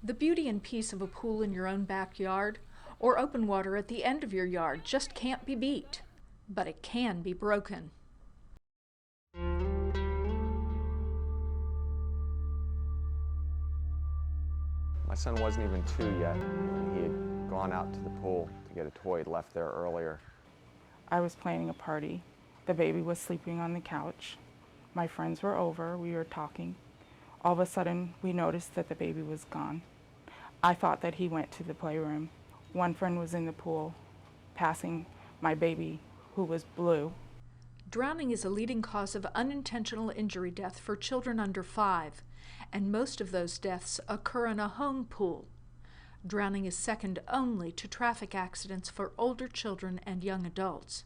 The beauty and peace of a pool in your own backyard or open water at the end of your yard just can't be beat, but it can be broken. My son wasn't even 2 yet, and he had gone out to the pool to get a toy he'd left there earlier. I was planning a party. The baby was sleeping on the couch. My friends were over, we were talking. All of a sudden, we noticed that the baby was gone. I thought that he went to the playroom. One friend was in the pool, passing my baby, who was blue. Drowning is a leading cause of unintentional injury death for children under 5, and most of those deaths occur in a home pool. Drowning is second only to traffic accidents for older children and young adults.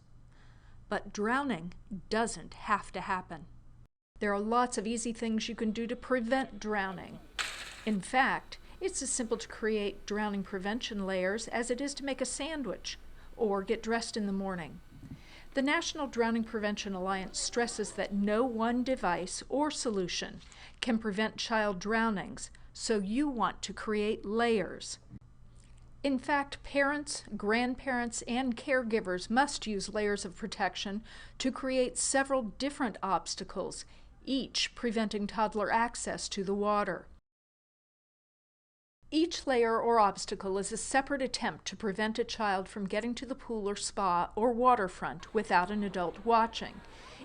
But drowning doesn't have to happen. There are lots of easy things you can do to prevent drowning. In fact, it's as simple to create drowning prevention layers as it is to make a sandwich or get dressed in the morning. The National Drowning Prevention Alliance stresses that no one device or solution can prevent child drownings, so you want to create layers. In fact, parents, grandparents, and caregivers must use layers of protection to create several different obstacles, each preventing toddler access to the water. Each layer or obstacle is a separate attempt to prevent a child from getting to the pool or spa or waterfront without an adult watching.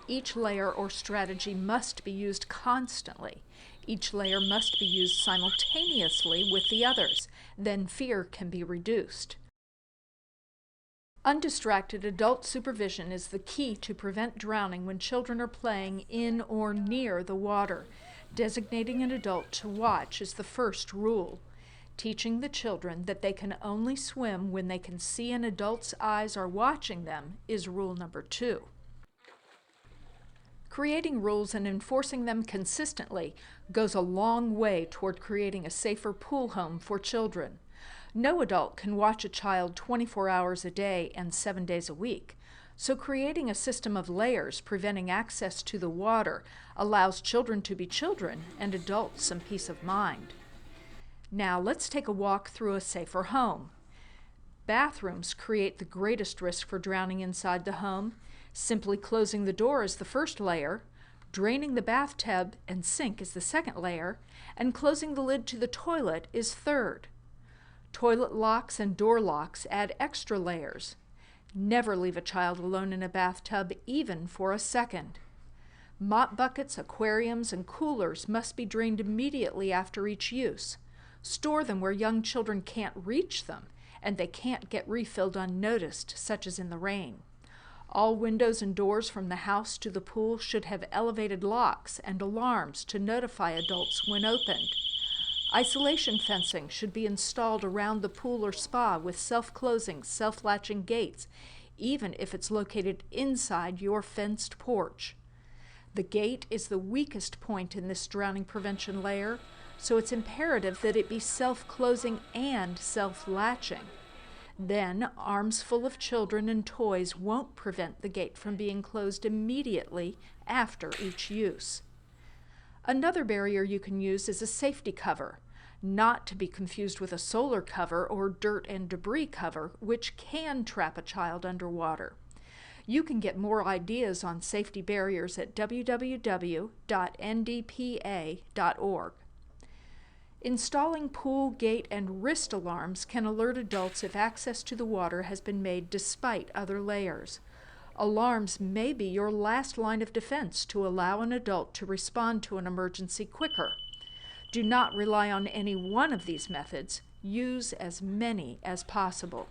Each layer or strategy must be used constantly. Each layer must be used simultaneously with the others. Then fear can be reduced. Undistracted adult supervision is the key to prevent drowning when children are playing in or near the water. Designating an adult to watch is the first rule. Teaching the children that they can only swim when they can see an adult's eyes are watching them is rule number 2. Creating rules and enforcing them consistently goes a long way toward creating a safer pool home for children. No adult can watch a child 24 hours a day and 7 days a week, so creating a system of layers preventing access to the water allows children to be children and adults some peace of mind. Now let's take a walk through a safer home. Bathrooms create the greatest risk for drowning inside the home. Simply closing the door is the first layer, draining the bathtub and sink is the second layer, and closing the lid to the toilet is third. Toilet locks and door locks add extra layers. Never leave a child alone in a bathtub, even for a second. Mop buckets, aquariums, and coolers must be drained immediately after each use. Store them where young children can't reach them and they can't get refilled unnoticed, such as in the rain. All windows and doors from the house to the pool should have elevated locks and alarms to notify adults when opened. Isolation fencing should be installed around the pool or spa with self-closing, self-latching gates, even if it's located inside your fenced porch. The gate is the weakest point in this drowning prevention layer, so it's imperative that it be self-closing and self-latching. Then, arms full of children and toys won't prevent the gate from being closed immediately after each use. Another barrier you can use is a safety cover, not to be confused with a solar cover or dirt and debris cover, which can trap a child underwater. You can get more ideas on safety barriers at www.ndpa.org. Installing pool, gate, and wrist alarms can alert adults if access to the water has been made despite other layers. Alarms may be your last line of defense to allow an adult to respond to an emergency quicker. Do not rely on any one of these methods. Use as many as possible.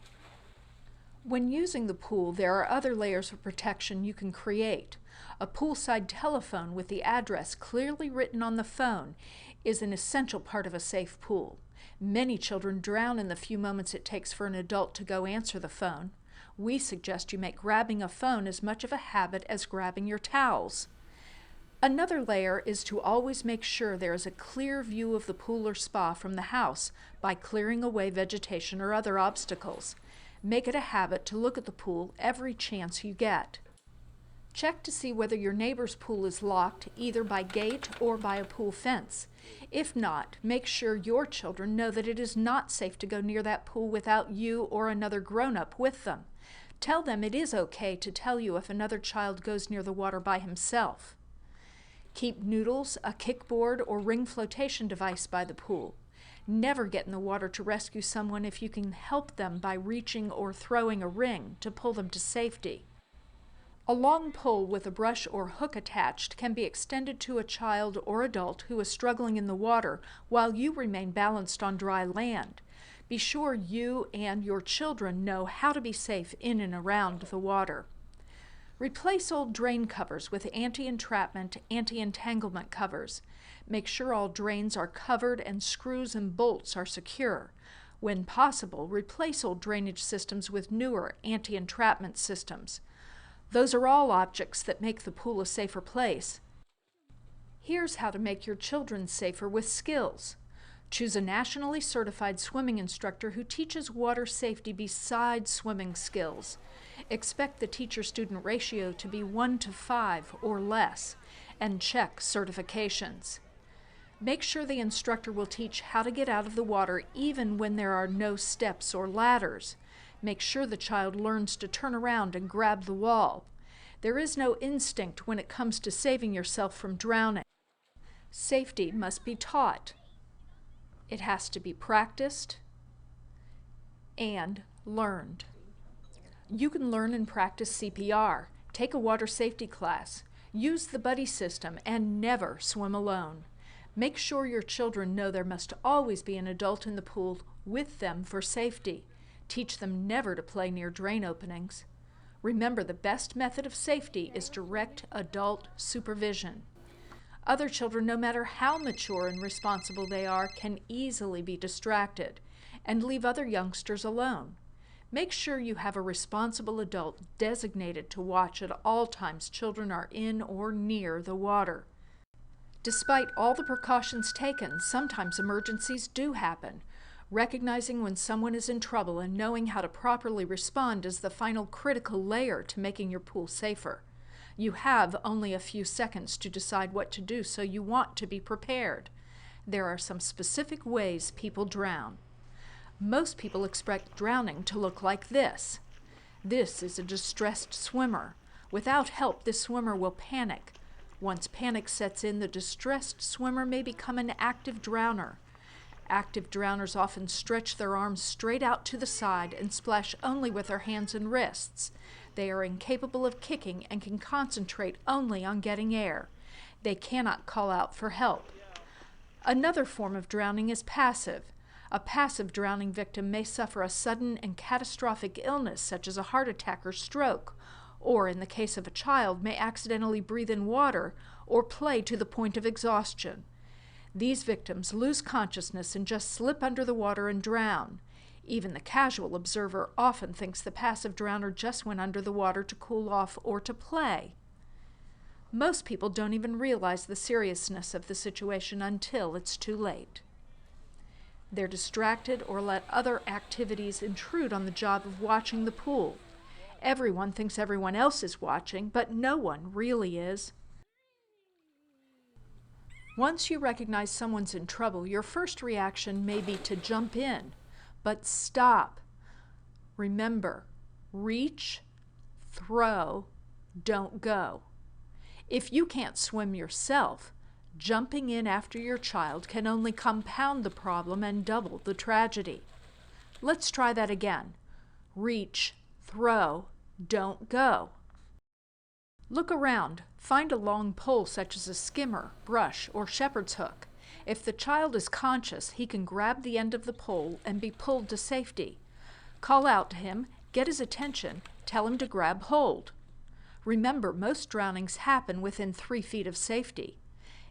When using the pool, there are other layers of protection you can create. A poolside telephone with the address clearly written on the phone is an essential part of a safe pool. Many children drown in the few moments it takes for an adult to go answer the phone. We suggest you make grabbing a phone as much of a habit as grabbing your towels. Another layer is to always make sure there is a clear view of the pool or spa from the house by clearing away vegetation or other obstacles. Make it a habit to look at the pool every chance you get. Check to see whether your neighbor's pool is locked either by gate or by a pool fence. If not, make sure your children know that it is not safe to go near that pool without you or another grown-up with them. Tell them it is okay to tell you if another child goes near the water by himself. Keep noodles, a kickboard, or ring flotation device by the pool. Never get in the water to rescue someone if you can help them by reaching or throwing a ring to pull them to safety. A long pole with a brush or hook attached can be extended to a child or adult who is struggling in the water while you remain balanced on dry land. Be sure you and your children know how to be safe in and around the water. Replace old drain covers with anti-entrapment, anti-entanglement covers. Make sure all drains are covered and screws and bolts are secure. When possible, replace old drainage systems with newer anti-entrapment systems. Those are all objects that make the pool a safer place. Here's how to make your children safer with skills. Choose a nationally certified swimming instructor who teaches water safety besides swimming skills. Expect the teacher-student ratio to be 1:5 or less, and check certifications. Make sure the instructor will teach how to get out of the water even when there are no steps or ladders. Make sure the child learns to turn around and grab the wall. There is no instinct when it comes to saving yourself from drowning. Safety must be taught. It has to be practiced and learned. You can learn and practice CPR, take a water safety class, use the buddy system, and never swim alone. Make sure your children know there must always be an adult in the pool with them for safety. Teach them never to play near drain openings. Remember, the best method of safety is direct adult supervision. Other children, no matter how mature and responsible they are, can easily be distracted and leave other youngsters alone. Make sure you have a responsible adult designated to watch at all times children are in or near the water. Despite all the precautions taken, sometimes emergencies do happen. Recognizing when someone is in trouble and knowing how to properly respond is the final critical layer to making your pool safer. You have only a few seconds to decide what to do, so you want to be prepared. There are some specific ways people drown. Most people expect drowning to look like this. This is a distressed swimmer. Without help, this swimmer will panic. Once panic sets in, the distressed swimmer may become an active drowner. Active drowners often stretch their arms straight out to the side and splash only with their hands and wrists. They are incapable of kicking and can concentrate only on getting air. They cannot call out for help. Another form of drowning is passive. A passive drowning victim may suffer a sudden and catastrophic illness such as a heart attack or stroke, or in the case of a child, may accidentally breathe in water or play to the point of exhaustion. These victims lose consciousness and just slip under the water and drown. Even the casual observer often thinks the passive drowner just went under the water to cool off or to play. Most people don't even realize the seriousness of the situation until it's too late. They're distracted or let other activities intrude on the job of watching the pool. Everyone thinks everyone else is watching, but no one really is. Once you recognize someone's in trouble, your first reaction may be to jump in, but stop. Remember, reach, throw, don't go. If you can't swim yourself, jumping in after your child can only compound the problem and double the tragedy. Let's try that again. Reach, throw, don't go. Look around. Find a long pole such as a skimmer, brush, or shepherd's hook. If the child is conscious, he can grab the end of the pole and be pulled to safety. Call out to him, get his attention, tell him to grab hold. Remember, most drownings happen within 3 feet of safety.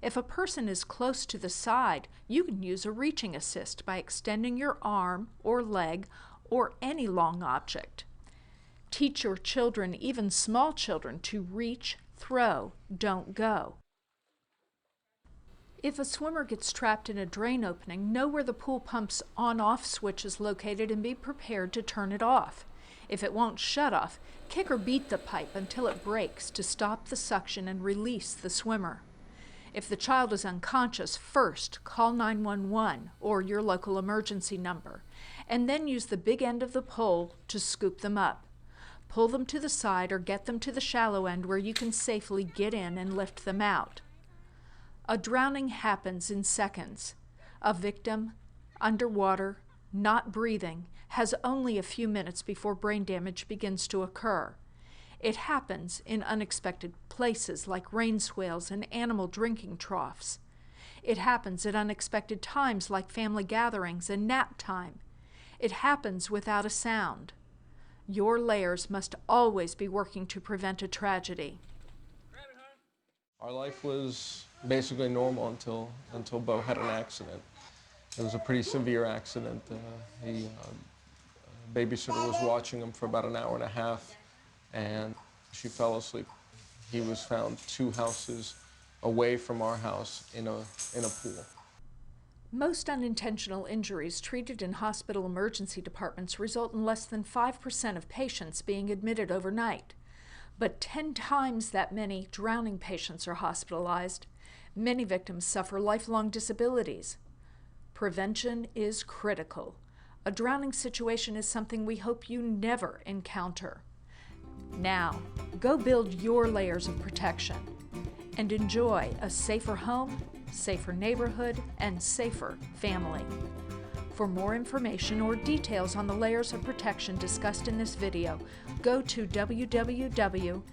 If a person is close to the side, you can use a reaching assist by extending your arm or leg or any long object. Teach your children, even small children, to reach, throw, don't go. If a swimmer gets trapped in a drain opening, know where the pool pump's on-off switch is located and be prepared to turn it off. If it won't shut off, kick or beat the pipe until it breaks to stop the suction and release the swimmer. If the child is unconscious, first call 911 or your local emergency number, and then use the big end of the pole to scoop them up. Pull them to the side or get them to the shallow end where you can safely get in and lift them out. A drowning happens in seconds. A victim, underwater, not breathing, has only a few minutes before brain damage begins to occur. It happens in unexpected places like rain swales and animal drinking troughs. It happens at unexpected times like family gatherings and nap time. It happens without a sound. Your layers must always be working to prevent a tragedy. Our life was basically normal until Bo had an accident. It was a pretty severe accident. Babysitter was watching him for about an hour and a half, and she fell asleep. He was found 2 houses away from our house in a pool. Most unintentional injuries treated in hospital emergency departments result in less than 5% of patients being admitted overnight. But 10 times that many drowning patients are hospitalized. Many victims suffer lifelong disabilities. Prevention is critical. A drowning situation is something we hope you never encounter. Now, go build your layers of protection and enjoy a safer home, safer neighborhood, and safer family. For more information or details on the layers of protection discussed in this video, go to www.ndpa.org.